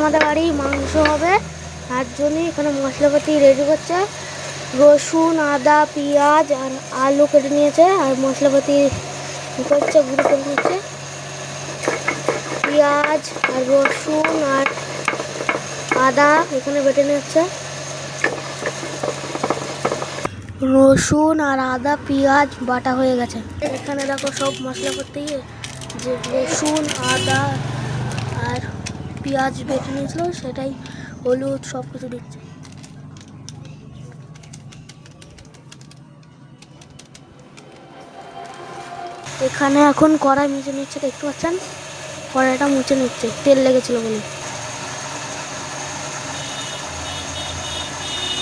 আমাদের বাড়ি মাংস হবে, তার জন্য এখানে মশলাপাতি রেডি করছে। রসুন, আদা, পেঁয়াজ আর আলু কেটে নিয়েছে, আর মশলাপাতি করছে, গুঁড়ো করে নিচ্ছে। পেঁয়াজ আর রসুন আর আদা এখানে বেটে নিচ্ছে। রসুন আর আদা পেঁয়াজ বাটা হয়ে গেছে। এখানে দেখো সব মশলাপাতি, যে রসুন আদা আর পেঁয়াজ বেটে নিয়েছিল সেটাই, হলুদ সব কিছু দিচ্ছে। এখানে এখন কড়াই মুছে নিচ্ছে, দেখতে পাচ্ছেন কড়াইটা মুছে নিচ্ছে, তেল লেগেছিল বলে।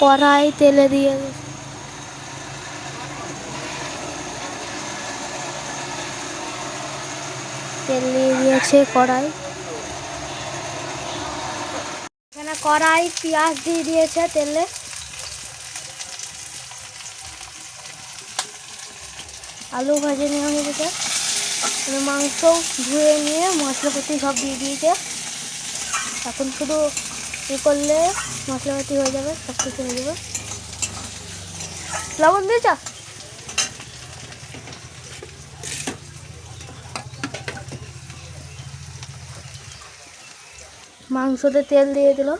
কড়াই তেলে দিয়ে তেল দিয়ে দিয়েছে কড়াই। এখানে কড়াই পেঁয়াজ দিয়ে দিয়েছে তেলে। আলু ভাজে নেওয়া হয়ে গেছে। মাংস ধুয়ে নিয়ে মশলাপাতি সব দিয়ে দিয়েছে। এখন শুধু করলে মশলাপাতি হয়ে যাবে, সব কিছু হয়ে যাবে। লবণ দিয়েছ? মাংসতে তেল দিয়ে দিল।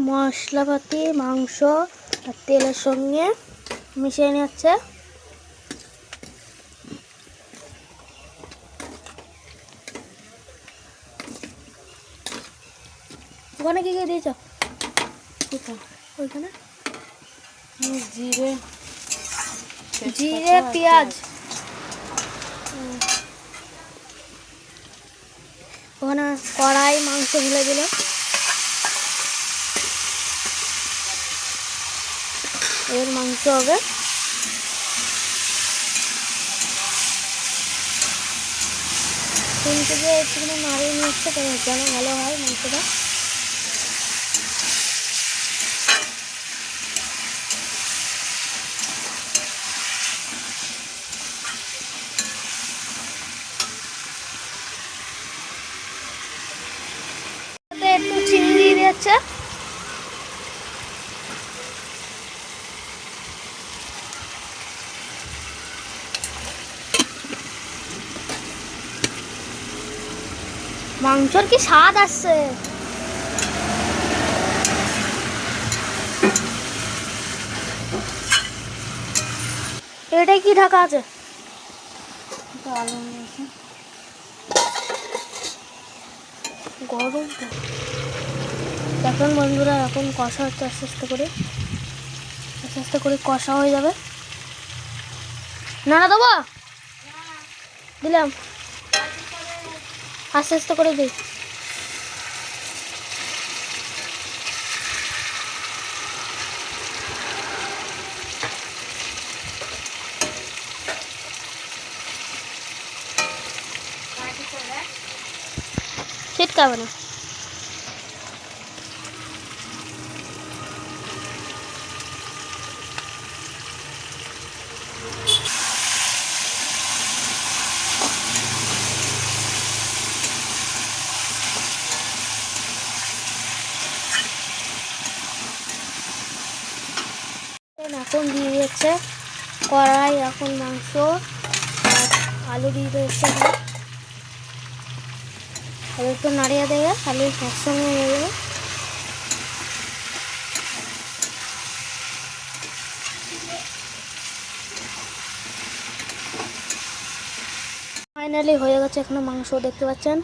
মশলাপাতি মাংস আর তেলের সঙ্গে মিশিয়ে নিচ্ছে। ওখানে কি কি দিয়েছ? ওইখানে জিরে, জিরে, পেঁয়াজ। ওখানে কড়াই মাংস ঢেলে দিল। এর মাংস হবে। তিনটে দিয়ে একটুখানি নাড়িয়ে নিচ্ছে, যেন ভালো হয় মাংসটা। একটু চিনি দিয়ে দিচ্ছে। মাংসর কি স্বাদ আসছে! এটাই কি ঢাকা আছে? গরম দেখুন বন্ধুরা, এখন কষা হচ্ছে আস্তে আস্তে করে কষা হয়ে যাবে। নাড়া দেবো, দিলাম, আস্তে আস্তে করে দিই। ছিটকাবে না। এখন দিয়ে দিচ্ছে কড়াই, এখন মাংস আর আলু দিয়ে দিচ্ছে। একটু নাড়িয়ে দেবে, আলু একসঙ্গে হয়ে যাবে। ফাইনালি হয়ে গেছে এখানে মাংস, দেখতে পাচ্ছেন।